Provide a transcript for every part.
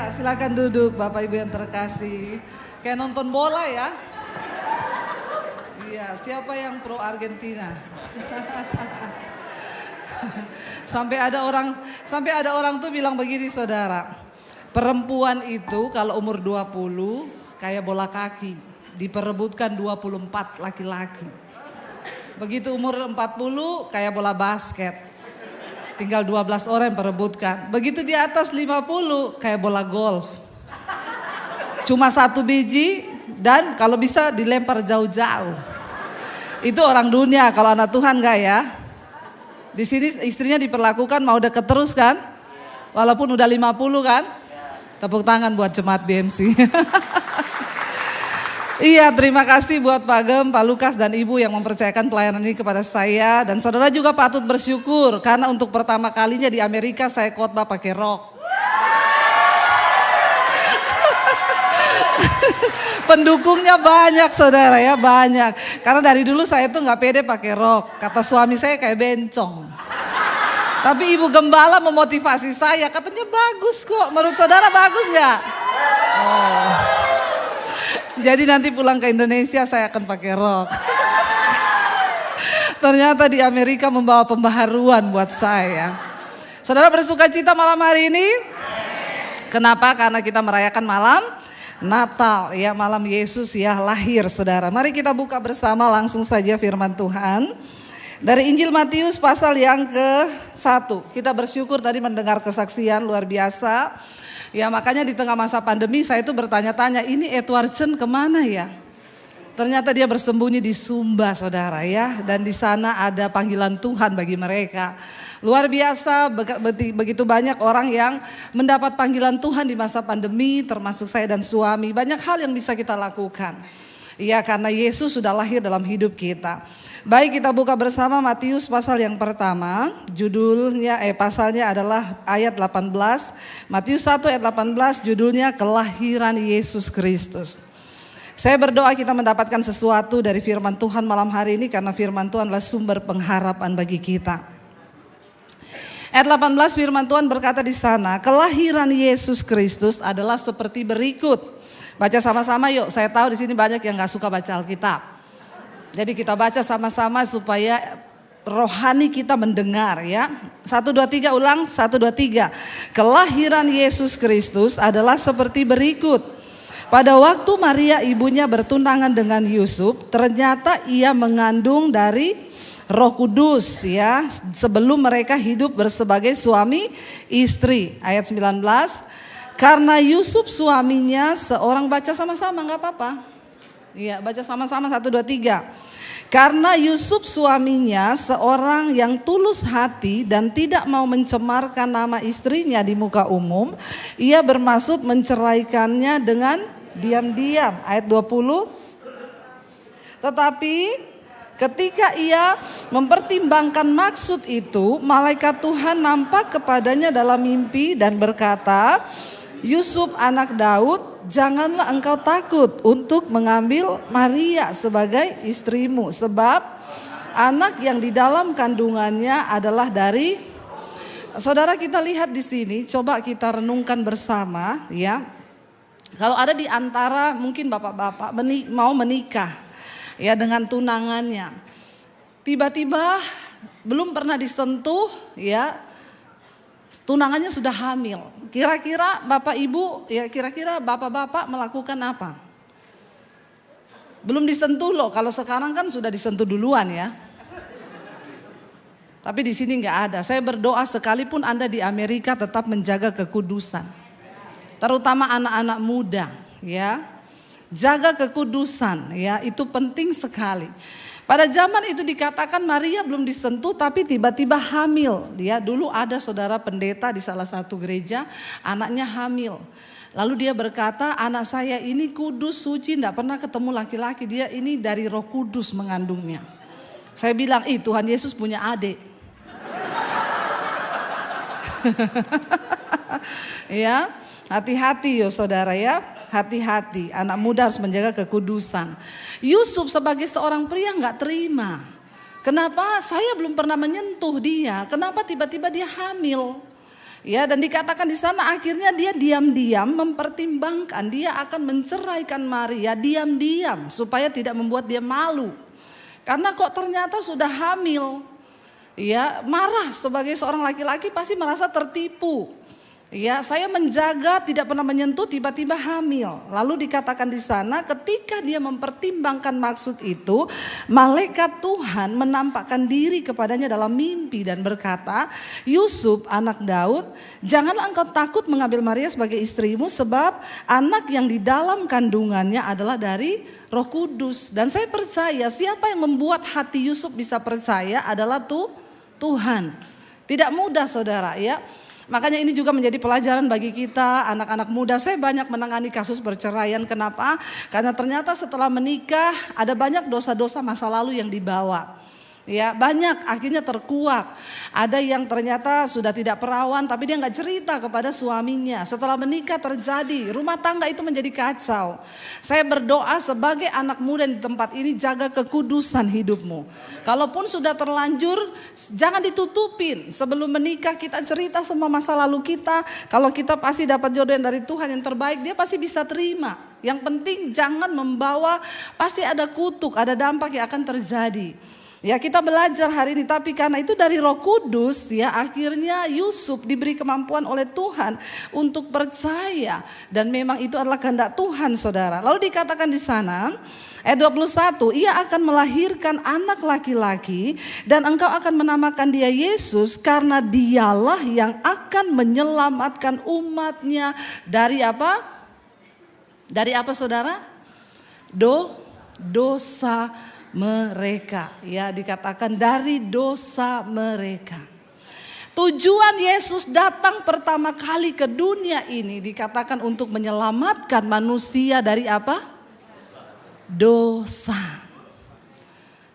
Ya, silakan duduk Bapak Ibu yang terkasih. Kayak nonton bola ya. Iya, siapa yang pro Argentina? Sampai ada orang tuh bilang begini saudara. Perempuan itu kalau umur 20 kayak bola kaki, diperebutkan 24 laki-laki. Begitu umur 40 kayak bola basket. Tinggal 12 orang yang perebutkan. Begitu di atas 50 kayak bola golf. Cuma 1 biji dan kalau bisa dilempar jauh-jauh. Itu orang dunia, kalau anak Tuhan enggak ya. Di sini istrinya diperlakukan mau deket terus kan? Walaupun udah 50 kan? Tepuk tangan buat jemaat BMC. Iya, terima kasih buat Pak Gem, Pak Lukas dan Ibu yang mempercayakan pelayanan ini kepada saya. Dan saudara juga patut bersyukur karena untuk pertama kalinya di Amerika saya khotbah pakai rok. Pendukungnya banyak saudara ya, banyak. Karena dari dulu saya tuh gak pede pakai rok. Kata suami saya kayak bencong. Tapi Ibu Gembala memotivasi saya, katanya bagus kok. Menurut saudara bagus gak? Oh. Jadi nanti pulang ke Indonesia saya akan pakai rok. Ternyata di Amerika membawa pembaharuan buat saya. Saudara bersuka cita malam hari ini? Kenapa? Karena kita merayakan malam Natal ya, malam Yesus ya lahir saudara. Mari kita buka bersama langsung saja firman Tuhan. Dari Injil Matius pasal yang ke-1. Kita bersyukur tadi mendengar kesaksian luar biasa. Ya makanya di tengah masa pandemi saya itu bertanya-tanya, ini Edwardson kemana ya? Ternyata dia bersembunyi di Sumba saudara ya. Dan di sana ada panggilan Tuhan bagi mereka. Luar biasa, begitu banyak orang yang mendapat panggilan Tuhan di masa pandemi, termasuk saya dan suami. Banyak hal yang bisa kita lakukan. Ya karena Yesus sudah lahir dalam hidup kita. Baik, kita buka bersama Matius pasal yang pertama, judulnya pasalnya adalah ayat 18. Matius 1 ayat 18 judulnya kelahiran Yesus Kristus. Saya berdoa kita mendapatkan sesuatu dari firman Tuhan malam hari ini karena firman Tuhan adalah sumber pengharapan bagi kita. Ayat 18 firman Tuhan berkata di sana, kelahiran Yesus Kristus adalah seperti berikut. Baca sama-sama yuk, saya tahu di sini banyak yang gak suka baca Alkitab. Jadi kita baca sama-sama supaya rohani kita mendengar ya. 1, 2, 3 ulang, 1, 2, 3. Kelahiran Yesus Kristus adalah seperti berikut. Pada waktu Maria ibunya bertunangan dengan Yusuf, ternyata ia mengandung dari Roh Kudus ya. Sebelum mereka hidup bersebagai suami istri. Ayat 19. Karena Yusuf suaminya seorang, baca sama-sama gak apa-apa. Iya, baca sama-sama 1, 2, 3. Karena Yusuf suaminya seorang yang tulus hati dan tidak mau mencemarkan nama istrinya di muka umum, ia bermaksud menceraikannya dengan diam-diam. Ayat 20. Tetapi ketika ia mempertimbangkan maksud itu, malaikat Tuhan nampak kepadanya dalam mimpi dan berkata, Yusuf anak Daud, janganlah engkau takut untuk mengambil Maria sebagai istrimu. Sebab anak yang di dalam kandungannya adalah dari, saudara kita lihat di sini, coba kita renungkan bersama ya. Kalau ada di antara mungkin bapak-bapak mau menikah ya dengan tunangannya. Tiba-tiba belum pernah disentuh ya. Tunangannya sudah hamil. Kira-kira bapak ibu, ya kira-kira bapak-bapak melakukan apa? Belum disentuh loh. Kalau sekarang kan sudah disentuh duluan ya. Tapi di sini nggak ada. Saya berdoa sekalipun Anda di Amerika tetap menjaga kekudusan. Terutama anak-anak muda, ya. Jaga kekudusan, ya. Itu penting sekali. Pada zaman itu dikatakan Maria belum disentuh tapi tiba-tiba hamil. Dia dulu ada saudara pendeta di salah satu gereja, anaknya hamil. Lalu dia berkata, anak saya ini kudus, suci, tidak pernah ketemu laki-laki. Dia ini dari Roh Kudus mengandungnya. Saya bilang, Tuhan Yesus punya adik. Ya, hati-hati ya saudara ya. Hati-hati, anak muda harus menjaga kekudusan. Yusuf sebagai seorang pria gak terima. Kenapa? Saya belum pernah menyentuh dia. Kenapa tiba-tiba dia hamil? Ya, dan dikatakan di sana akhirnya dia diam-diam mempertimbangkan dia akan menceraikan Maria diam-diam supaya tidak membuat dia malu. Karena kok ternyata sudah hamil. Ya, marah sebagai seorang laki-laki pasti merasa tertipu. Ya, saya menjaga tidak pernah menyentuh tiba-tiba hamil. Lalu dikatakan di sana ketika dia mempertimbangkan maksud itu, malaikat Tuhan menampakkan diri kepadanya dalam mimpi dan berkata, "Yusuf anak Daud, janganlah engkau takut mengambil Maria sebagai istrimu sebab anak yang di dalam kandungannya adalah dari Roh Kudus." Dan saya percaya siapa yang membuat hati Yusuf bisa percaya adalah Tuhan. Tidak mudah saudara ya. Makanya ini juga menjadi pelajaran bagi kita anak-anak muda. Saya banyak menangani kasus perceraian. Kenapa? Karena ternyata setelah menikah ada banyak dosa-dosa masa lalu yang dibawa. Ya, banyak akhirnya terkuak. Ada yang ternyata sudah tidak perawan tapi dia nggak cerita kepada suaminya. Setelah menikah terjadi rumah tangga itu menjadi kacau. Saya berdoa sebagai anak muda di tempat ini, jaga kekudusan hidupmu. Kalaupun sudah terlanjur jangan ditutupin. Sebelum menikah kita cerita semua masa lalu kita. Kalau kita pasti dapat jodoh yang dari Tuhan yang terbaik, dia pasti bisa terima. Yang penting jangan membawa, pasti ada kutuk, ada dampak yang akan terjadi. Ya, kita belajar hari ini, tapi karena itu dari Roh Kudus ya akhirnya Yusuf diberi kemampuan oleh Tuhan untuk percaya dan memang itu adalah kehendak Tuhan saudara. Lalu dikatakan di sana ayat 21, ia akan melahirkan anak laki-laki dan engkau akan menamakan dia Yesus karena dialah yang akan menyelamatkan umatnya dari apa? Dari apa saudara? Dosa mereka, ya dikatakan dari dosa mereka. Tujuan Yesus datang pertama kali ke dunia ini dikatakan untuk menyelamatkan manusia dari apa? Dosa.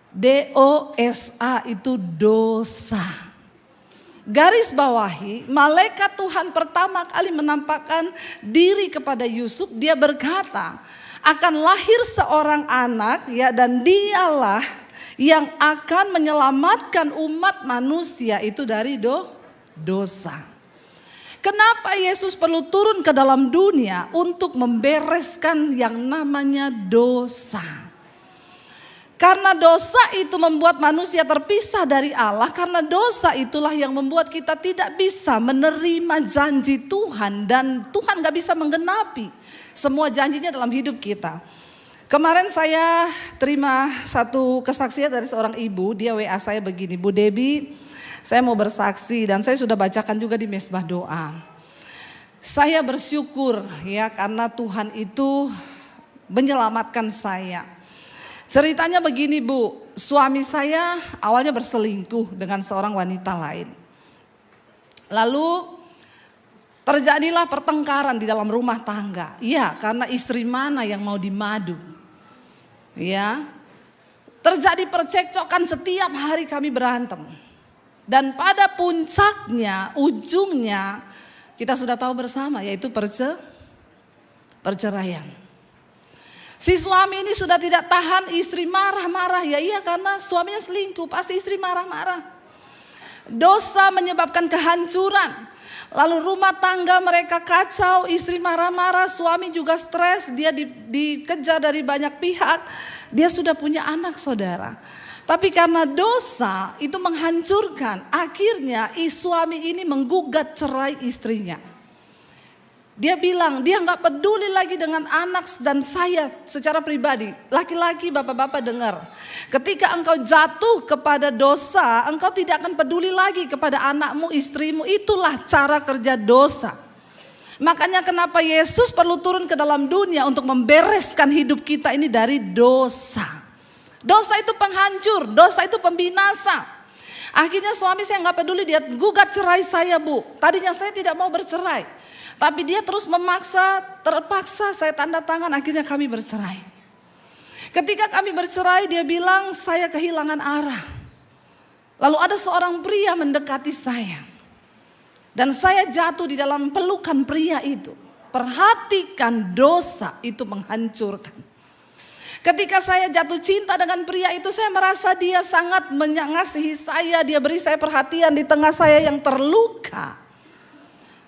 D-O-S-A itu dosa. Garis bawahi, malaikat Tuhan pertama kali menampakkan diri kepada Yusuf, dia berkata, akan lahir seorang anak ya dan dialah yang akan menyelamatkan umat manusia itu dari dosa. Kenapa Yesus perlu turun ke dalam dunia untuk membereskan yang namanya dosa? Karena dosa itu membuat manusia terpisah dari Allah. Karena dosa itulah yang membuat kita tidak bisa menerima janji Tuhan dan Tuhan gak bisa menggenapi semua janjinya dalam hidup kita. Kemarin saya terima satu kesaksian dari seorang ibu, dia WA saya begini, Bu Debbie, saya mau bersaksi dan saya sudah bacakan juga di mesbah doa. Saya bersyukur ya karena Tuhan itu menyelamatkan saya. Ceritanya begini Bu, suami saya awalnya berselingkuh dengan seorang wanita lain. Lalu terjadilah pertengkaran di dalam rumah tangga. Ya, karena istri mana yang mau dimadu. Ya. Terjadi percekcokan setiap hari kami berantem. Dan pada puncaknya, ujungnya kita sudah tahu bersama yaitu perceraian. Si suami ini sudah tidak tahan, istri marah-marah. Ya iya karena suaminya selingkuh, pasti istri marah-marah. Dosa menyebabkan kehancuran. Lalu rumah tangga mereka kacau, istri marah-marah, suami juga stres, dia dikejar dari banyak pihak. Dia sudah punya anak saudara. Tapi karena dosa itu menghancurkan, akhirnya suami ini menggugat cerai istrinya. Dia bilang dia gak peduli lagi dengan anak dan saya secara pribadi. Laki-laki bapak-bapak dengar. Ketika engkau jatuh kepada dosa, engkau tidak akan peduli lagi kepada anakmu, istrimu. Itulah cara kerja dosa. Makanya kenapa Yesus perlu turun ke dalam dunia untuk membereskan hidup kita ini dari dosa. Dosa itu penghancur, dosa itu pembinasa. Akhirnya suami saya gak peduli, dia gugat cerai saya Bu. Tadinya saya tidak mau bercerai. Tapi dia terus memaksa, terpaksa saya tanda tangan, akhirnya kami bercerai. Ketika kami bercerai dia bilang saya kehilangan arah. Lalu ada seorang pria mendekati saya. Dan saya jatuh di dalam pelukan pria itu. Perhatikan dosa itu menghancurkan. Ketika saya jatuh cinta dengan pria itu saya merasa dia sangat mengasihi saya. Dia beri saya perhatian di tengah saya yang terluka.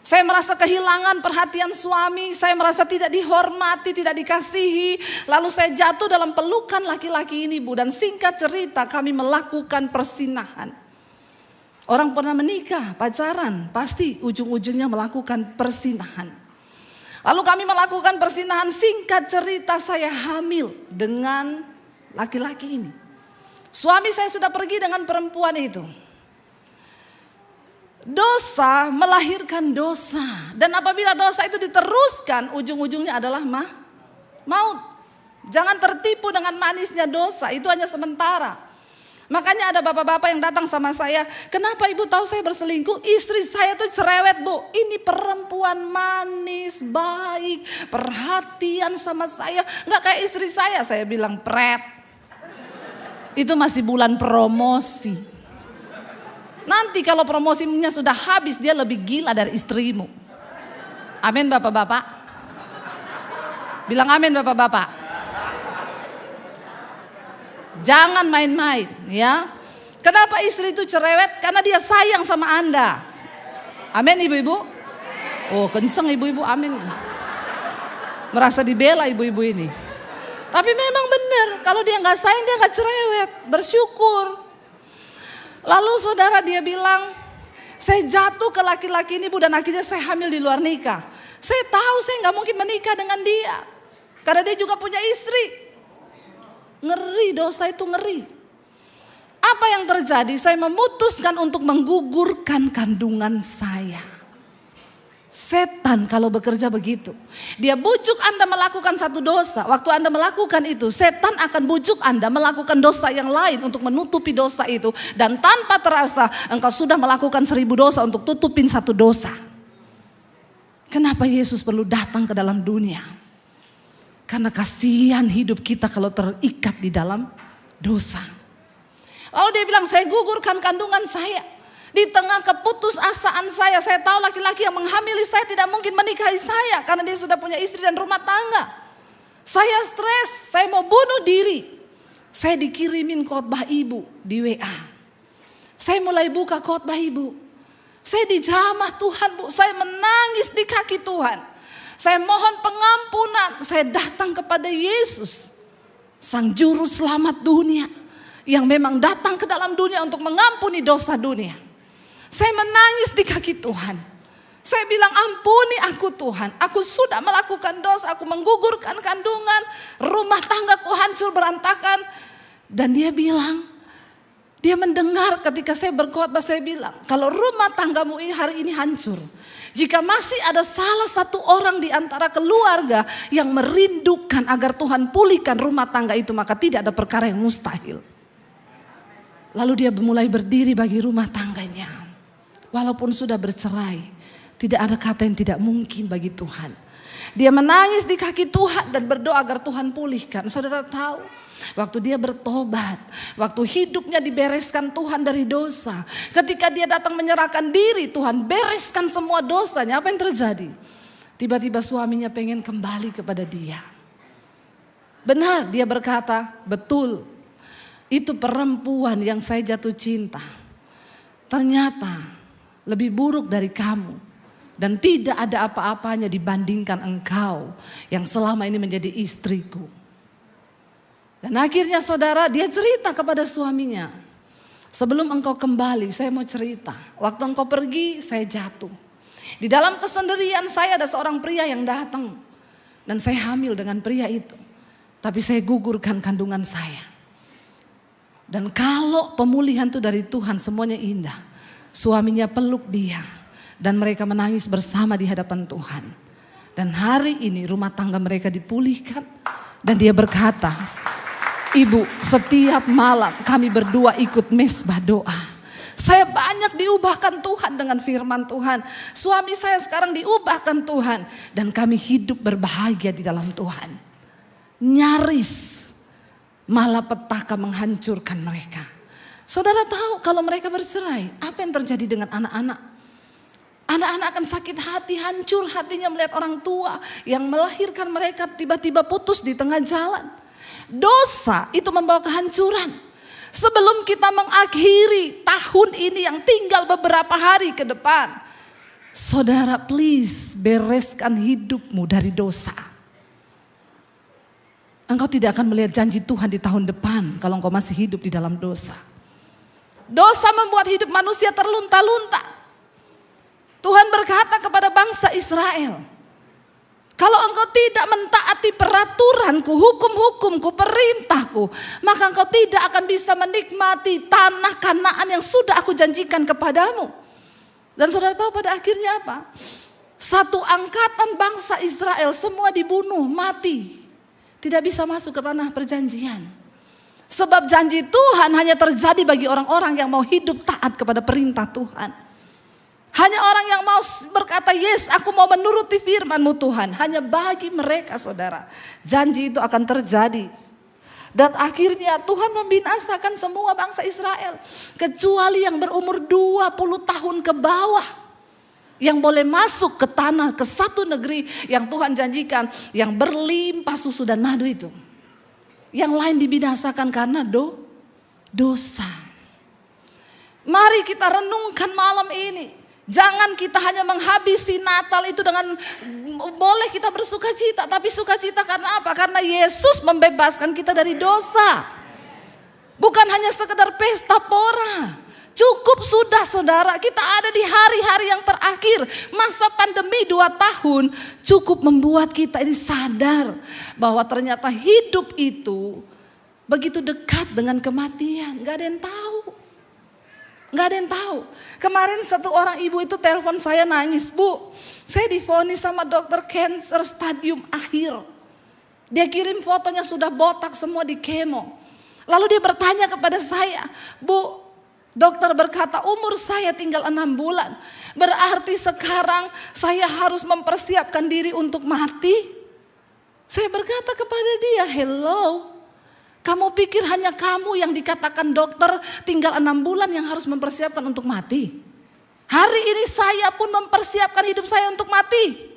Saya merasa kehilangan perhatian suami, saya merasa tidak dihormati, tidak dikasihi. Lalu saya jatuh dalam pelukan laki-laki ini, Bu. Dan singkat cerita, kami melakukan persinahan. Orang pernah menikah, pacaran, pasti ujung-ujungnya melakukan persinahan. Lalu kami melakukan persinahan, singkat cerita saya hamil dengan laki-laki ini. Suami saya sudah pergi dengan perempuan itu. Dosa melahirkan dosa. Dan apabila dosa itu diteruskan, ujung-ujungnya adalah maut. Jangan tertipu dengan manisnya dosa, itu hanya sementara. Makanya ada bapak-bapak yang datang sama saya, kenapa ibu tahu saya berselingkuh? Istri saya tuh cerewet, Bu. Ini perempuan manis, baik, perhatian sama saya. Nggak kayak istri saya bilang pret. Itu masih bulan promosi. Nanti kalau promosinya sudah habis, dia lebih gila dari istrimu. Amin bapak-bapak. Bilang amin bapak-bapak. Jangan main-main ya. Kenapa istri itu cerewet? Karena dia sayang sama Anda. Amin ibu-ibu. Oh kenceng ibu-ibu amin. Merasa dibela ibu-ibu ini. Tapi memang benar, kalau dia nggak sayang dia nggak cerewet. Bersyukur. Lalu saudara dia bilang, saya jatuh ke laki-laki ini, Bu, dan akhirnya saya hamil di luar nikah. Saya tahu saya nggak mungkin menikah dengan dia. Karena dia juga punya istri. Ngeri, dosa itu ngeri. Apa yang terjadi? Saya memutuskan untuk menggugurkan kandungan saya. Setan kalau bekerja begitu. Dia bujuk Anda melakukan satu dosa. Waktu Anda melakukan itu, setan akan bujuk Anda melakukan dosa yang lain untuk menutupi dosa itu. Dan tanpa terasa engkau sudah melakukan 1000 dosa untuk tutupin satu dosa. Kenapa Yesus perlu datang ke dalam dunia? Karena kasihan hidup kita kalau terikat di dalam dosa. Lalu dia bilang, saya gugurkan kandungan saya. Di tengah keputusasaan saya tahu laki-laki yang menghamili saya tidak mungkin menikahi saya. Karena dia sudah punya istri dan rumah tangga. Saya stres, saya mau bunuh diri. Saya dikirimin khotbah ibu di WA. Saya mulai buka khotbah ibu. Saya dijamah Tuhan, Bu. Saya menangis di kaki Tuhan. Saya mohon pengampunan. Saya datang kepada Yesus, Sang Juru Selamat dunia. Yang memang datang ke dalam dunia untuk mengampuni dosa dunia. Saya menangis di kaki Tuhan. Saya bilang, ampuni aku Tuhan. Aku sudah melakukan dosa. Aku menggugurkan kandungan. Rumah tanggaku hancur berantakan. Dan dia bilang, dia mendengar ketika saya berkhotbah, saya bilang, kalau rumah tanggamu hari ini hancur. Jika masih ada salah satu orang di antara keluarga yang merindukan agar Tuhan pulihkan rumah tangga itu, maka tidak ada perkara yang mustahil. Lalu dia mulai berdiri bagi rumah tangganya. Walaupun sudah bercerai, tidak ada kata yang tidak mungkin bagi Tuhan. Dia menangis di kaki Tuhan dan berdoa agar Tuhan pulihkan. Saudara tahu, waktu dia bertobat, waktu hidupnya dibereskan Tuhan dari dosa. Ketika dia datang menyerahkan diri, Tuhan bereskan semua dosanya. Apa yang terjadi? Tiba-tiba suaminya pengen kembali kepada dia. Benar, dia berkata, betul. Itu perempuan yang saya jatuh cinta. Ternyata lebih buruk dari kamu. Dan tidak ada apa-apanya dibandingkan engkau yang selama ini menjadi istriku. Dan akhirnya saudara, dia cerita kepada suaminya. Sebelum engkau kembali, saya mau cerita. Waktu engkau pergi, saya jatuh. Di dalam kesendirian saya ada seorang pria yang datang. Dan saya hamil dengan pria itu. Tapi saya gugurkan kandungan saya. Dan kalau pemulihan itu dari Tuhan semuanya indah. Suaminya peluk dia dan mereka menangis bersama di hadapan Tuhan. Dan hari ini rumah tangga mereka dipulihkan dan dia berkata, Ibu, setiap malam kami berdua ikut mesbah doa. Saya banyak diubahkan Tuhan dengan firman Tuhan. Suami saya sekarang diubahkan Tuhan dan kami hidup berbahagia di dalam Tuhan. Nyaris malapetaka menghancurkan mereka. Saudara tahu kalau mereka bercerai, apa yang terjadi dengan anak-anak? Anak-anak akan sakit hati, hancur hatinya melihat orang tua yang melahirkan mereka tiba-tiba putus di tengah jalan. Dosa itu membawa kehancuran. Sebelum kita mengakhiri tahun ini yang tinggal beberapa hari ke depan, Saudara, please bereskan hidupmu dari dosa. Engkau tidak akan melihat janji Tuhan di tahun depan kalau engkau masih hidup di dalam dosa. Dosa membuat hidup manusia terlunta-lunta. Tuhan berkata kepada bangsa Israel, kalau engkau tidak mentaati peraturanku, hukum-hukumku, perintahku, maka engkau tidak akan bisa menikmati tanah Kanaan yang sudah aku janjikan kepadamu. Dan saudara tahu pada akhirnya apa? Satu angkatan bangsa Israel semua dibunuh, mati. Tidak bisa masuk ke tanah perjanjian. Sebab janji Tuhan hanya terjadi bagi orang-orang yang mau hidup taat kepada perintah Tuhan. Hanya orang yang mau berkata, yes, aku mau menuruti firman-Mu Tuhan. Hanya bagi mereka, saudara, janji itu akan terjadi. Dan akhirnya Tuhan membinasakan semua bangsa Israel. Kecuali yang berumur 20 tahun ke bawah. Yang boleh masuk ke tanah, ke satu negeri yang Tuhan janjikan. Yang berlimpah susu dan madu itu. Yang lain dibinasakan karena dosa. Mari kita renungkan malam ini. Jangan kita hanya menghabisi Natal itu dengan boleh kita bersuka cita. Tapi sukacita karena apa? Karena Yesus membebaskan kita dari dosa. Bukan hanya sekedar pesta pora. Cukup sudah saudara, kita ada di hari-hari yang terakhir. Masa pandemi 2 tahun cukup membuat kita ini sadar bahwa ternyata hidup itu begitu dekat dengan kematian. Gak ada yang tahu. Gak ada yang tahu. Kemarin satu orang ibu itu telepon saya nangis, Bu, saya divonis sama dokter cancer stadium akhir. Dia kirim fotonya sudah botak semua di kemo. Lalu dia bertanya kepada saya, Bu, dokter berkata umur saya tinggal 6 bulan. Berarti sekarang saya harus mempersiapkan diri untuk mati? Saya berkata kepada dia, hello. Kamu pikir hanya kamu yang dikatakan dokter tinggal 6 bulan yang harus mempersiapkan untuk mati? Hari ini saya pun mempersiapkan hidup saya untuk mati.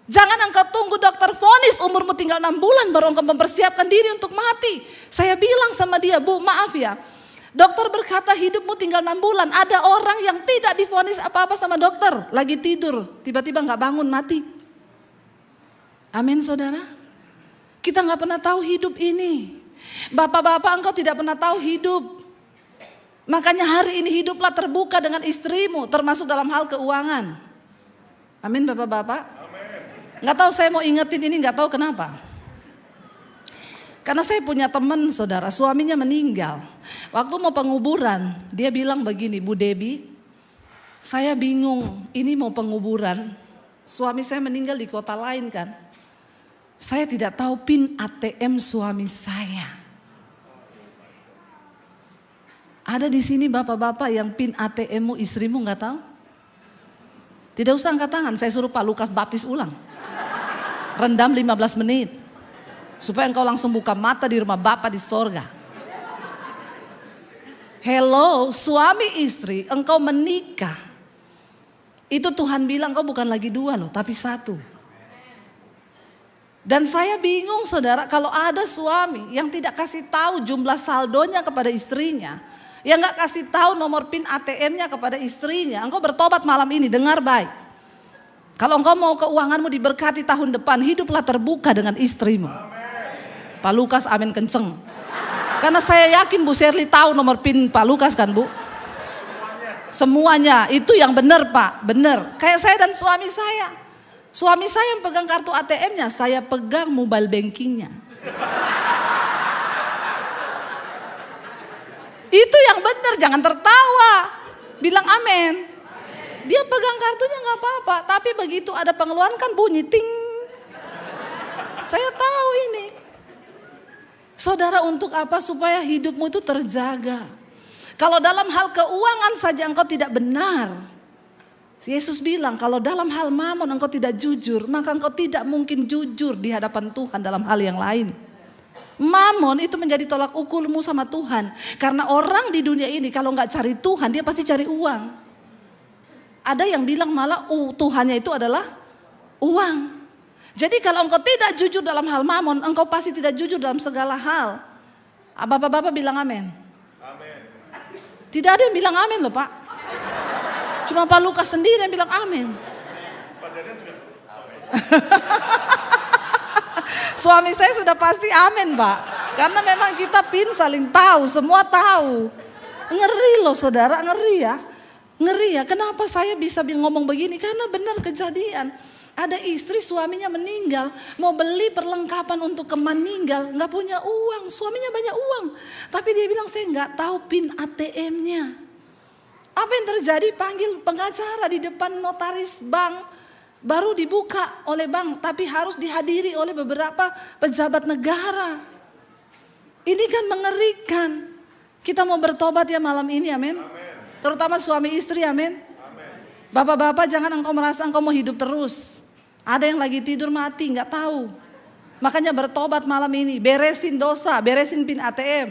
Jangan engkau tunggu dokter vonis umurmu tinggal 6 bulan baru engkau mempersiapkan diri untuk mati. Saya bilang sama dia, Bu, maaf ya. Dokter berkata hidupmu tinggal 6 bulan. Ada orang yang tidak divonis apa-apa sama dokter. Lagi tidur, tiba-tiba gak bangun, mati. Amin saudara. Kita gak pernah tahu hidup ini. Bapak-bapak, engkau tidak pernah tahu hidup. Makanya hari ini hiduplah terbuka dengan istrimu, termasuk dalam hal keuangan. Amin bapak-bapak. Gak tahu, saya mau ingetin ini, gak tahu kenapa. Karena saya punya teman saudara, suaminya meninggal. Waktu mau penguburan, dia bilang begini, Bu Debbie, saya bingung, ini mau penguburan. Suami saya meninggal di kota lain kan. Saya tidak tahu PIN ATM suami saya. Ada di sini bapak-bapak yang PIN ATM-mu istrimu nggak tahu? Tidak usah angkat tangan, saya suruh Pak Lukas baptis ulang. Rendam 15 menit. Supaya engkau langsung buka mata di rumah Bapa di sorga. Hello, suami istri, engkau menikah. Itu Tuhan bilang engkau bukan lagi 2 loh, tapi 1. Dan saya bingung saudara, kalau ada suami yang tidak kasih tahu jumlah saldonya kepada istrinya, yang gak kasih tahu nomor PIN ATM-nya kepada istrinya, engkau bertobat malam ini, dengar baik. Kalau engkau mau keuanganmu diberkati tahun depan, hiduplah terbuka dengan istrimu. Amen. Pak Lukas amin kenceng. Karena saya yakin Bu Shirley tahu nomor PIN Pak Lukas kan Bu? Semuanya, itu yang benar Pak, benar. Kayak saya dan suami saya. Suami saya yang pegang kartu ATM-nya, saya pegang mobile banking-nya. Itu yang benar, jangan tertawa. Bilang amin. Dia pegang kartunya gak apa-apa, tapi begitu ada pengeluaran kan bunyi ting. Saya tahu ini. Saudara, untuk apa? Supaya hidupmu itu terjaga. Kalau dalam hal keuangan saja engkau tidak benar. Yesus bilang kalau dalam hal mamon engkau tidak jujur, maka engkau tidak mungkin jujur di hadapan Tuhan dalam hal yang lain. Mamon itu menjadi tolak ukurmu sama Tuhan. Karena orang di dunia ini kalau gak cari Tuhan, dia pasti cari uang. Ada yang bilang malah Tuhannya itu adalah uang. Jadi kalau engkau tidak jujur dalam hal mamon, engkau pasti tidak jujur dalam segala hal. Bapak-bapak bilang amin. Amin. Tidak ada yang bilang amin loh Pak. Cuma Pak Lukas sendiri yang bilang amin. Suami saya sudah pasti amin, Pak. Karena memang kita saling tahu, semua tahu. Ngeri loh saudara, ngeri ya. Ngeri ya, kenapa saya bisa ngomong begini? Karena benar kejadian. Ada istri suaminya meninggal, mau beli perlengkapan untuk meninggal, nggak punya uang, suaminya banyak uang. Tapi dia bilang saya nggak tahu PIN ATM-nya. Apa yang terjadi? Panggil pengacara di depan notaris bank, baru dibuka oleh bank, tapi harus dihadiri oleh beberapa pejabat negara. Ini kan mengerikan. Kita mau bertobat ya malam ini, amin. Terutama suami istri, amin. Bapak-bapak jangan engkau merasa engkau mau hidup terus. Ada yang lagi tidur mati, nggak tahu. Makanya bertobat malam ini, beresin dosa, beresin PIN ATM.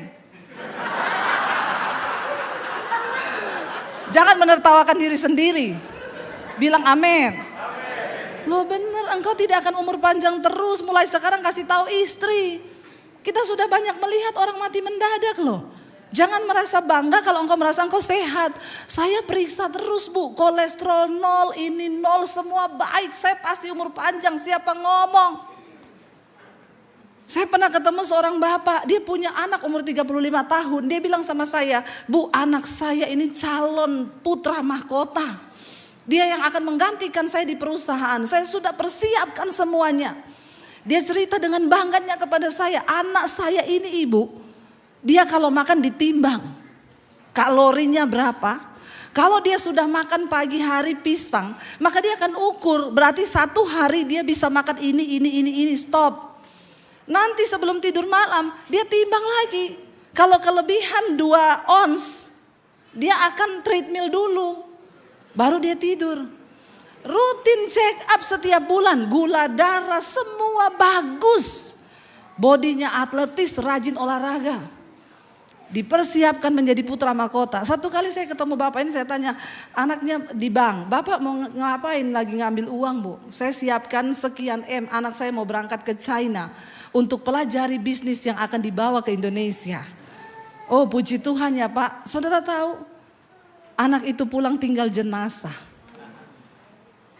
Jangan menertawakan diri sendiri. Bilang amin. Loh bener, engkau tidak akan umur panjang terus. Mulai sekarang kasih tahu istri. Kita sudah banyak melihat orang mati mendadak loh. Jangan merasa bangga kalau engkau merasa engkau sehat. Saya periksa terus bu, kolesterol 0, ini 0, semua baik. Saya pasti umur panjang, siapa ngomong. Saya pernah ketemu seorang bapak, dia punya anak umur 35 tahun. Dia bilang sama saya, bu anak saya ini calon putra mahkota. Dia yang akan menggantikan saya di perusahaan. Saya sudah persiapkan semuanya. Dia cerita dengan bangganya kepada saya, anak saya ini ibu, dia kalau makan ditimbang kalorinya berapa. Kalau dia sudah makan pagi hari pisang, maka dia akan ukur berarti 1 hari dia bisa makan ini, stop. Nanti sebelum tidur malam dia timbang lagi. Kalau kelebihan 2 ons, dia akan treadmill dulu, baru dia tidur. Rutin check up setiap bulan, gula darah semua bagus. Bodinya atletis, rajin olahraga. Dipersiapkan menjadi putra mahkota. Satu kali saya ketemu bapak ini, saya tanya anaknya di bank, bapak mau ngapain lagi ngambil uang bu? Saya siapkan sekian M, anak saya mau berangkat ke China untuk pelajari bisnis yang akan dibawa ke Indonesia. Oh puji Tuhan ya pak, saudara tahu anak itu pulang tinggal jenazah.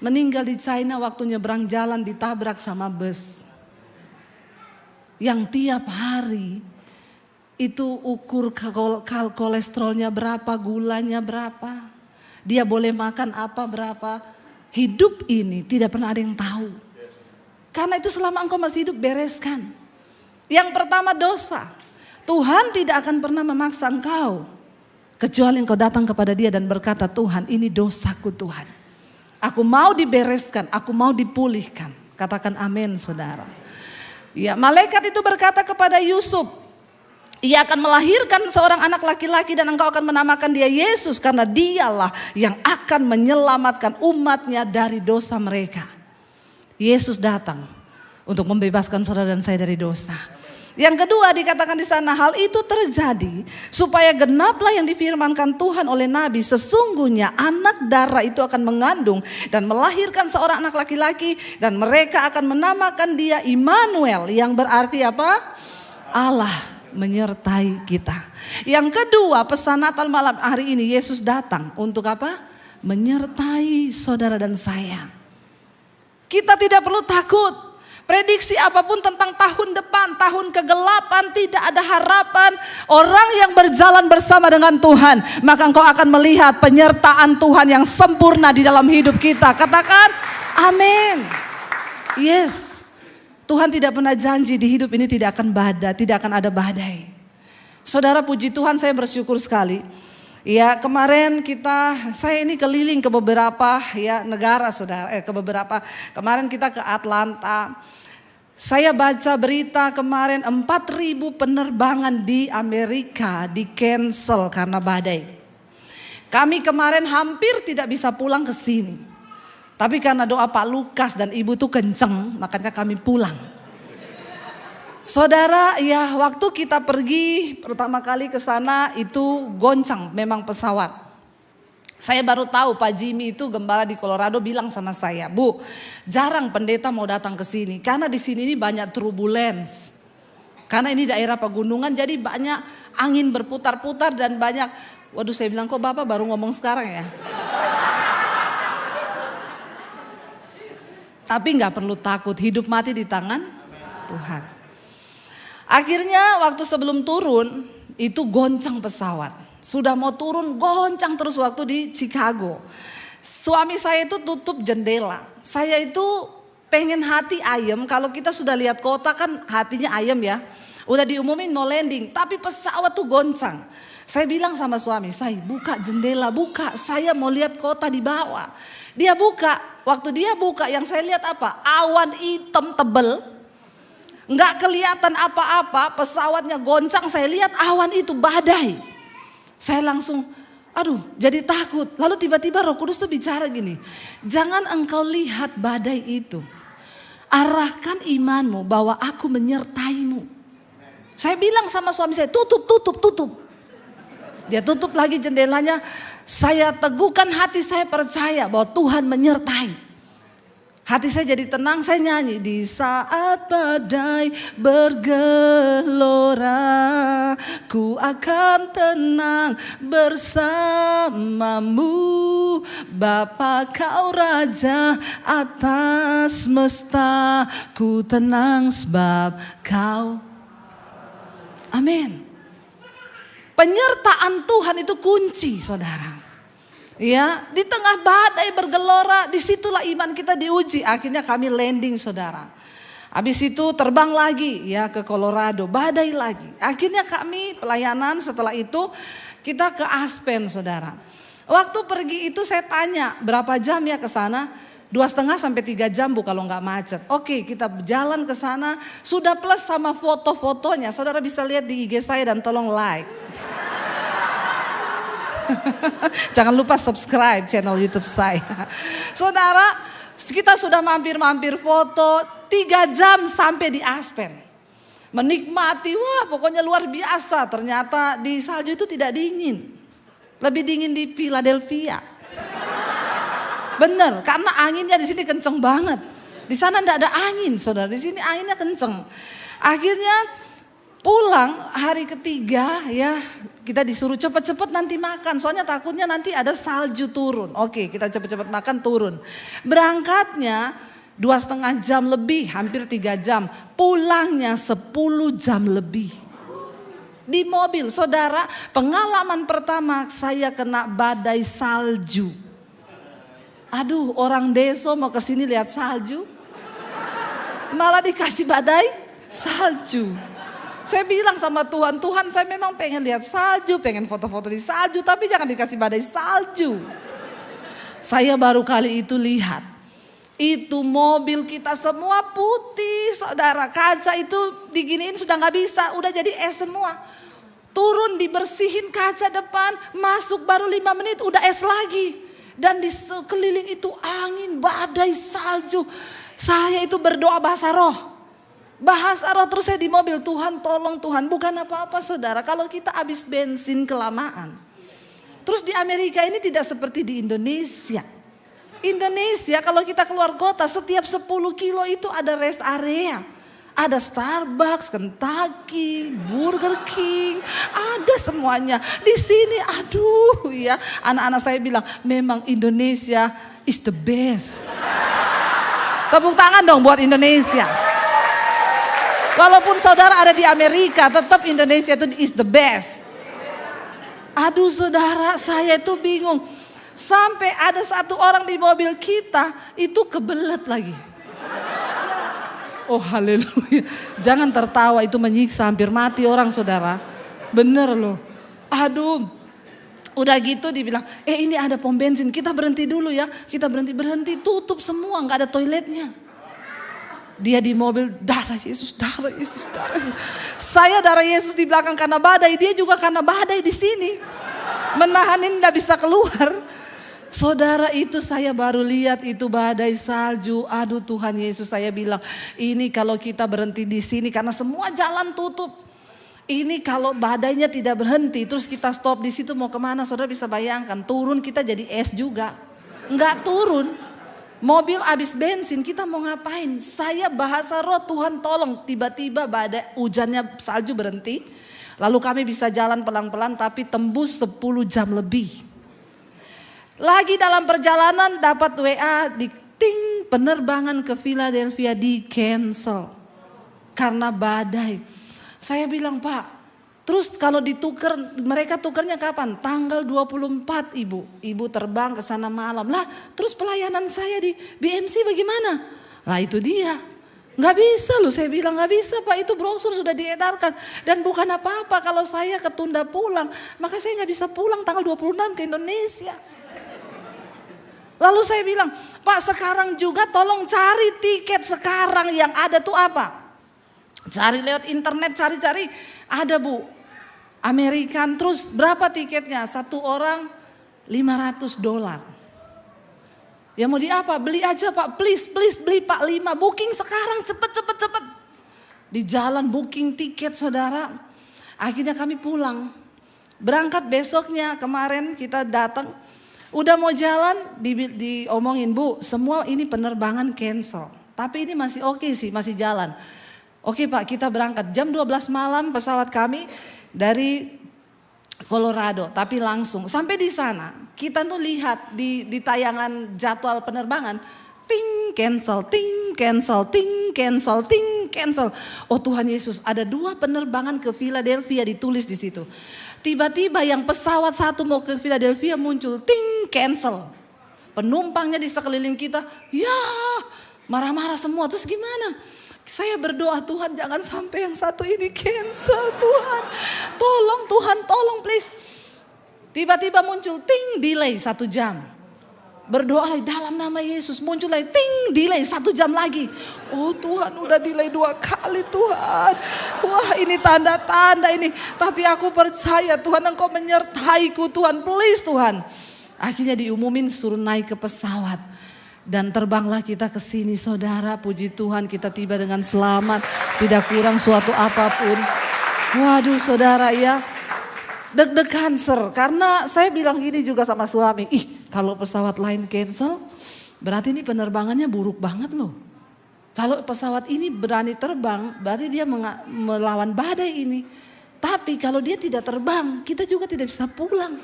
Meninggal di China waktu nyebrang jalan ditabrak sama bus. Yang tiap hari itu ukur kolesterolnya berapa, gulanya berapa. Dia boleh makan apa berapa. Hidup ini tidak pernah ada yang tahu. Karena itu selama engkau masih hidup bereskan. Yang pertama dosa. Tuhan tidak akan pernah memaksa engkau. Kecuali engkau datang kepada dia dan berkata, Tuhan ini dosaku Tuhan. Aku mau dibereskan, aku mau dipulihkan. Katakan amin saudara. Ya, malaikat itu berkata kepada Yusuf, ia akan melahirkan seorang anak laki-laki dan engkau akan menamakan dia Yesus karena dialah yang akan menyelamatkan umatnya dari dosa mereka. Yesus datang untuk membebaskan saudara dan saya dari dosa. Yang kedua dikatakan di sana, hal itu terjadi supaya genaplah yang difirmankan Tuhan oleh Nabi, sesungguhnya anak darah itu akan mengandung dan melahirkan seorang anak laki-laki dan mereka akan menamakan dia Immanuel, yang berarti apa? Allah menyertai kita. Yang kedua, pesan Natal malam hari ini, Yesus datang untuk apa? Menyertai saudara dan saya. Kita tidak perlu takut. Prediksi apapun tentang tahun depan, tahun kegelapan, tidak ada harapan. Orang yang berjalan bersama dengan Tuhan, maka engkau akan melihat penyertaan Tuhan yang sempurna di dalam hidup kita. Katakan amin. Yes. Tuhan tidak pernah janji di hidup ini tidak akan badai, tidak akan ada badai. Saudara, puji Tuhan, saya bersyukur sekali. Ya, kemarin saya ini keliling ke beberapa ya negara saudara, kemarin kita ke Atlanta. Saya baca berita kemarin 4.000 penerbangan di Amerika di cancel karena badai. Kami kemarin hampir tidak bisa pulang ke sini. Tapi karena doa Pak Lukas dan Ibu tuh kenceng, makanya kami pulang. Saudara, ya waktu kita pergi pertama kali ke sana itu goncang memang pesawat. Saya baru tahu Pak Jimmy itu gembala di Colorado bilang sama saya, Bu, jarang pendeta mau datang ke sini karena di sini ini banyak turbulence. Karena ini daerah pegunungan jadi banyak angin berputar-putar dan banyak, waduh saya bilang kok Bapak baru ngomong sekarang ya. Tapi nggak perlu takut, hidup mati di tangan Tuhan. Akhirnya waktu sebelum turun itu goncang pesawat. Sudah mau turun goncang terus waktu di Chicago. Suami saya itu tutup jendela. Saya itu pengen hati ayam, kalau kita sudah lihat kota kan hatinya ayam ya. Udah diumumin mau landing, tapi pesawat tuh goncang. Saya bilang sama suami, saya buka jendela, buka. Saya mau lihat kota di bawah. Dia buka, waktu dia buka yang saya lihat apa? Awan hitam tebel. Nggak kelihatan apa-apa, pesawatnya goncang. Saya lihat awan itu badai. Saya langsung, aduh jadi takut. Lalu tiba-tiba Roh Kudus tuh bicara gini, jangan engkau lihat badai itu. Arahkan imanmu bahwa aku menyertaimu. Saya bilang sama suami saya, tutup. Dia tutup lagi jendelanya. Saya teguhkan hati saya, percaya bahwa Tuhan menyertai. Hati saya jadi tenang, saya nyanyi. Di saat badai bergelora, ku akan tenang bersamamu. Bapa kau Raja atas semesta, ku tenang sebab kau. Amin. Penyertaan Tuhan itu kunci, saudara. Ya, di tengah badai bergelora, disitulah iman kita diuji. Akhirnya kami landing, saudara. Habis itu terbang lagi ya ke Colorado, badai lagi. Akhirnya kami pelayanan, setelah itu kita ke Aspen, saudara. Waktu pergi itu saya tanya berapa jam ya ke sana? 2,5 sampai 3 jam bu kalau nggak macet. Oke, kita jalan ke sana, sudah plus sama foto-fotonya. Saudara bisa lihat di IG saya dan tolong like. Jangan lupa subscribe channel YouTube saya. Saudara, kita sudah mampir-mampir foto 3 jam sampai di Aspen. Menikmati, wah pokoknya luar biasa. Ternyata di salju itu tidak dingin. Lebih dingin di Philadelphia. Bener, karena anginnya di sini kenceng banget. Di sana enggak ada angin, saudara. Di sini anginnya kenceng. Akhirnya pulang hari ketiga ya, kita disuruh cepet-cepet nanti makan. Soalnya takutnya nanti ada salju turun. Oke, kita cepet-cepet makan turun. Berangkatnya 2,5 jam lebih, hampir 3 jam. Pulangnya 10 jam lebih. Di mobil, saudara, pengalaman pertama saya kena badai salju. Aduh, orang Deso mau kesini lihat salju, malah dikasih badai salju. Saya bilang sama Tuhan, Tuhan saya memang pengen lihat salju, pengen foto-foto di salju, tapi jangan dikasih badai salju. Saya baru kali itu lihat, itu mobil kita semua putih, saudara. Kaca itu diginiin sudah nggak bisa, udah jadi es semua. Turun dibersihin kaca depan, masuk baru 5 menit udah es lagi. Dan di sekeliling itu angin, badai, salju. Saya itu berdoa bahasa roh. Bahasa roh terus saya di mobil, Tuhan tolong Tuhan. Bukan apa-apa saudara, kalau kita habis bensin kelamaan. Terus di Amerika ini tidak seperti di Indonesia. Indonesia kalau kita keluar kota setiap 10 kilo itu ada rest area. Ada Starbucks, Kentucky, Burger King, ada semuanya. Di sini aduh ya, anak-anak saya bilang memang Indonesia is the best. Tepuk tangan dong buat Indonesia. Walaupun saudara ada di Amerika, tetap Indonesia itu is the best. Aduh saudara, saya itu bingung. Sampai ada satu orang di mobil kita itu kebelet lagi. Oh haleluya, jangan tertawa, itu menyiksa, hampir mati orang saudara. Bener loh, aduh. Udah gitu dibilang, ini ada pom bensin, kita berhenti dulu ya. Kita berhenti, tutup semua, gak ada toiletnya. Dia di mobil, darah Yesus, darah Yesus, darah Yesus. Saya darah Yesus di belakang karena badai, dia juga karena badai di sini. Menahanin gak bisa keluar. Saudara, itu saya baru lihat itu badai salju. Aduh Tuhan Yesus, saya bilang ini kalau kita berhenti di sini karena semua jalan tutup. Ini kalau badainya tidak berhenti terus kita stop di situ mau kemana? Saudara bisa bayangkan, turun kita jadi es juga. Enggak turun. Mobil habis bensin, kita mau ngapain? Saya bahasa roh, Tuhan tolong, tiba-tiba badai hujannya salju berhenti. Lalu kami bisa jalan pelan-pelan tapi tembus 10 jam lebih. Lagi dalam perjalanan dapat WA di ting penerbangan ke Philadelphia di cancel karena badai. Saya bilang, Pak, terus kalau ditukar, mereka tukarnya kapan? Tanggal 24 ibu. Ibu terbang ke sana malam. Lah terus pelayanan saya di BMC bagaimana? Lah itu dia. Gak bisa loh, saya bilang gak bisa Pak, itu brosur sudah diedarkan. Dan bukan apa-apa kalau saya ketunda pulang. Maka saya gak bisa pulang tanggal 26 ke Indonesia. Lalu saya bilang, Pak sekarang juga tolong cari tiket sekarang yang ada tuh apa? Cari lewat internet, cari-cari. Ada Bu, American, terus berapa tiketnya? Satu orang $500. Ya mau di apa? Beli aja Pak, please beli Pak 5. Booking sekarang, cepet. Di jalan booking tiket saudara. Akhirnya kami pulang. Berangkat besoknya, kemarin kita datang. Udah mau jalan, diomongin, Bu semua ini penerbangan cancel. Tapi ini masih oke sih, masih jalan. Oke Pak, kita berangkat jam 12 malam pesawat kami dari Colorado, tapi langsung sampai di sana kita tuh lihat di tayangan jadwal penerbangan, ting cancel. Oh Tuhan Yesus, ada 2 penerbangan ke Philadelphia ditulis di situ. Tiba-tiba yang pesawat satu mau ke Philadelphia muncul ting cancel. Penumpangnya di sekeliling kita, ya marah-marah semua. Terus gimana? Saya berdoa, Tuhan jangan sampai yang satu ini cancel Tuhan. Tolong Tuhan, tolong please. Tiba-tiba muncul ting delay 1 jam. Berdoa dalam nama Yesus, muncul lagi ting delay 1 jam lagi. Oh Tuhan udah delay 2 kali Tuhan. Wah ini tanda-tanda ini. Tapi aku percaya Tuhan Engkau menyertaiku Tuhan, please Tuhan. Akhirnya diumumin suruh naik ke pesawat. Dan terbanglah kita ke sini saudara, puji Tuhan kita tiba dengan selamat, tidak kurang suatu apapun. Waduh saudara ya, deg-degan karena saya bilang gini juga sama suami, kalau pesawat lain cancel berarti ini penerbangannya buruk banget loh. Kalau pesawat ini berani terbang berarti dia melawan badai ini. Tapi kalau dia tidak terbang kita juga tidak bisa pulang.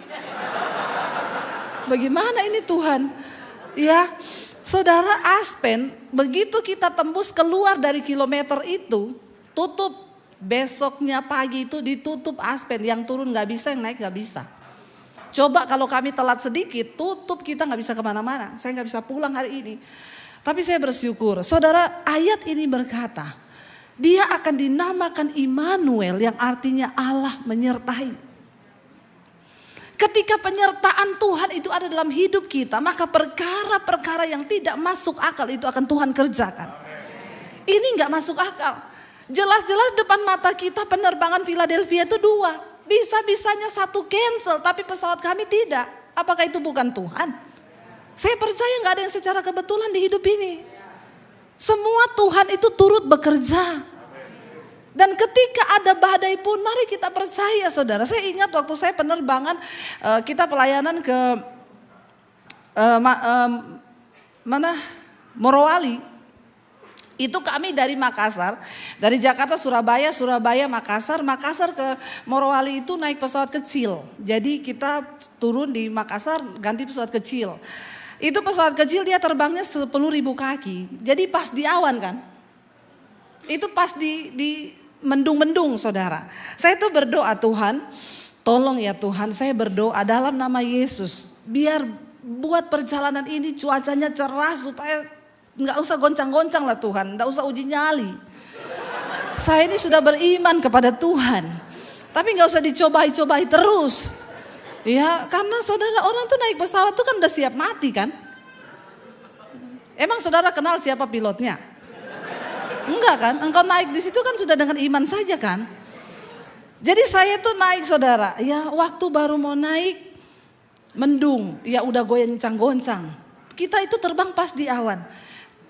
Bagaimana ini Tuhan? Ya, saudara Aspen, begitu kita tembus keluar dari kilometer itu, tutup besoknya pagi itu ditutup Aspen, yang turun gak bisa, yang naik gak bisa. Coba kalau kami telat sedikit, tutup kita gak bisa kemana-mana, saya gak bisa pulang hari ini. Tapi saya bersyukur, saudara ayat ini berkata, dia akan dinamakan Immanuel yang artinya Allah menyertai. Ketika penyertaan Tuhan itu ada dalam hidup kita, maka perkara-perkara yang tidak masuk akal itu akan Tuhan kerjakan. Ini gak masuk akal. Jelas-jelas depan mata kita penerbangan Philadelphia itu 2. Bisa-bisanya 1 cancel, tapi pesawat kami tidak. Apakah itu bukan Tuhan? Saya percaya gak ada yang secara kebetulan di hidup ini. Semua Tuhan itu turut bekerja. Dan ketika ada badai pun mari kita percaya saudara. Saya ingat waktu saya penerbangan kita pelayanan ke Morowali. Itu kami dari Makassar, dari Jakarta, Surabaya, Makassar ke Morowali itu naik pesawat kecil. Jadi kita turun di Makassar ganti pesawat kecil. Itu pesawat kecil dia terbangnya 10.000 kaki. Jadi pas di awan kan. Itu pas di mendung-mendung saudara. Saya tuh berdoa Tuhan, tolong ya Tuhan, saya berdoa dalam nama Yesus. Biar buat perjalanan ini cuacanya cerah supaya gak usah goncang-goncang lah Tuhan. Gak usah uji nyali. Saya ini sudah beriman kepada Tuhan. Tapi gak usah dicobai-cobai terus. Ya karena saudara orang tuh naik pesawat tuh kan udah siap mati kan. Emang saudara kenal siapa pilotnya? Enggak kan, engkau naik di situ kan sudah dengan iman saja kan. Jadi saya tuh naik saudara, ya waktu baru mau naik mendung, ya udah goncang-goncang. Kita itu terbang pas di awan.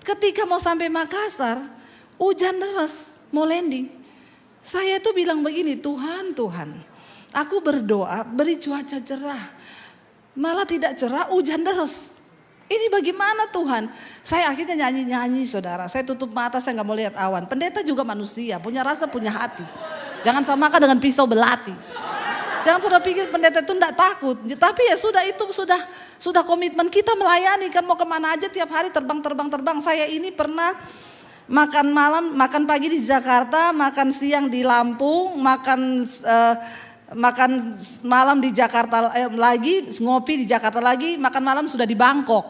Ketika mau sampai Makassar, hujan deras, mau landing. Saya tuh bilang begini, Tuhan, aku berdoa beri cuaca cerah. Malah tidak cerah, hujan deras. Ini bagaimana Tuhan? Saya akhirnya nyanyi-nyanyi saudara. Saya tutup mata, saya gak mau lihat awan. Pendeta juga manusia, punya rasa, punya hati. Jangan samakan dengan pisau belati. Jangan saudara pikir pendeta itu enggak takut. Tapi ya sudah, itu sudah komitmen kita melayani kan, mau kemana aja tiap hari terbang. Saya ini pernah makan malam, makan pagi di Jakarta, makan siang di Lampung, makan malam di Jakarta lagi, ngopi di Jakarta lagi, makan malam sudah di Bangkok.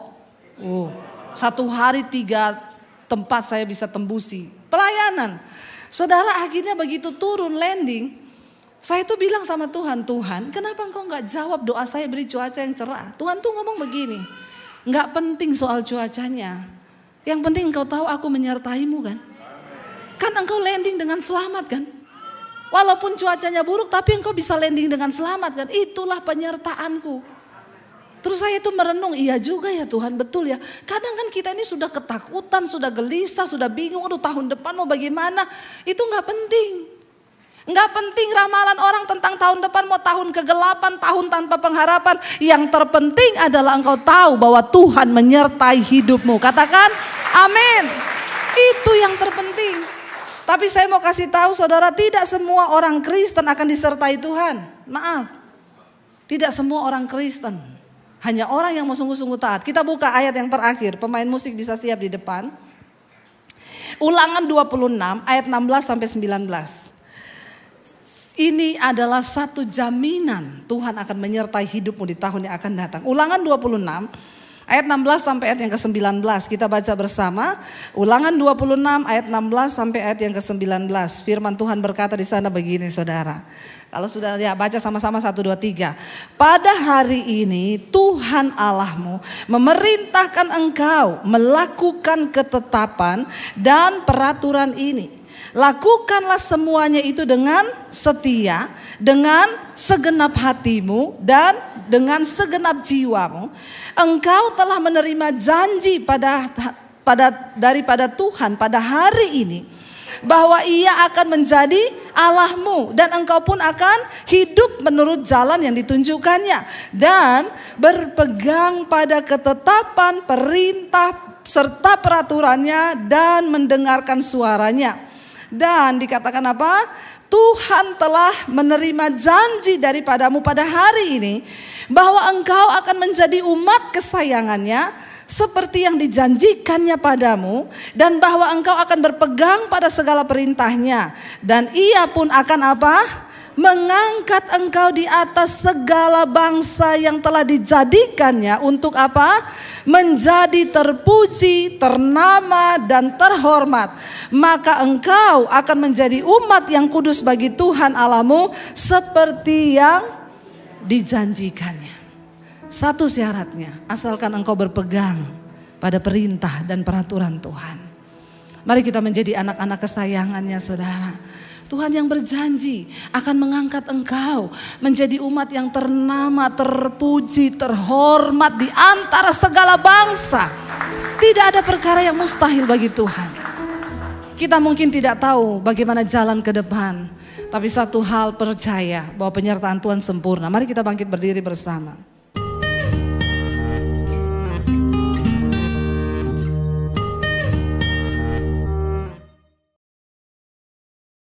Satu hari 3 tempat saya bisa tembusi pelayanan. Saudara, akhirnya begitu turun landing, saya tuh bilang sama Tuhan, Tuhan kenapa engkau gak jawab doa saya beri cuaca yang cerah. Tuhan tuh ngomong begini, gak penting soal cuacanya, yang penting engkau tahu aku menyertaimu kan. Kan engkau landing dengan selamat kan. Walaupun cuacanya buruk tapi engkau bisa landing dengan selamat kan. Itulah penyertaanku. Terus saya tuh merenung, iya juga ya Tuhan, betul ya. Kadang kan kita ini sudah ketakutan, sudah gelisah, sudah bingung, aduh tahun depan mau bagaimana. Itu gak penting. Enggak penting ramalan orang tentang tahun depan, mau tahun kegelapan, tahun tanpa pengharapan. Yang terpenting adalah engkau tahu bahwa Tuhan menyertai hidupmu. Katakan amin. Itu yang terpenting. Tapi saya mau kasih tahu saudara, tidak semua orang Kristen akan disertai Tuhan. Maaf. Tidak semua orang Kristen. Hanya orang yang mau sungguh-sungguh taat. Kita buka ayat yang terakhir. Pemain musik bisa siap di depan. Ulangan 26 ayat 16 sampai 19. Ini adalah satu jaminan Tuhan akan menyertai hidupmu di tahun yang akan datang. Ulangan 26 ayat 16 sampai ayat yang ke-19. Kita baca bersama. Ulangan 26 ayat 16 sampai ayat yang ke-19. Firman Tuhan berkata di sana begini saudara. Kalau sudah ya baca sama-sama 1, 2, 3. Pada hari ini Tuhan Allahmu memerintahkan engkau melakukan ketetapan dan peraturan ini. Lakukanlah semuanya itu dengan setia, dengan segenap hatimu dan dengan segenap jiwamu. Engkau telah menerima janji daripada Tuhan pada hari ini, bahwa Ia akan menjadi Allahmu dan engkau pun akan hidup menurut jalan yang ditunjukkannya dan berpegang pada ketetapan, perintah serta peraturannya dan mendengarkan suaranya. Dan dikatakan apa? Tuhan telah menerima janji daripadamu pada hari ini bahwa engkau akan menjadi umat kesayangannya seperti yang dijanjikannya padamu, dan bahwa engkau akan berpegang pada segala perintahnya, dan Ia pun akan apa? Mengangkat engkau di atas segala bangsa yang telah dijadikannya untuk apa? Menjadi terpuji, ternama dan terhormat. Maka engkau akan menjadi umat yang kudus bagi Tuhan Allahmu seperti yang dijanjikannya. Satu syaratnya, asalkan engkau berpegang pada perintah dan peraturan Tuhan. Mari kita menjadi anak-anak kesayangannya saudara. Tuhan yang berjanji akan mengangkat engkau menjadi umat yang ternama, terpuji, terhormat di antara segala bangsa. Tidak ada perkara yang mustahil bagi Tuhan. Kita mungkin tidak tahu bagaimana jalan ke depan, tapi satu hal percaya bahwa penyertaan Tuhan sempurna. Mari kita bangkit berdiri bersama.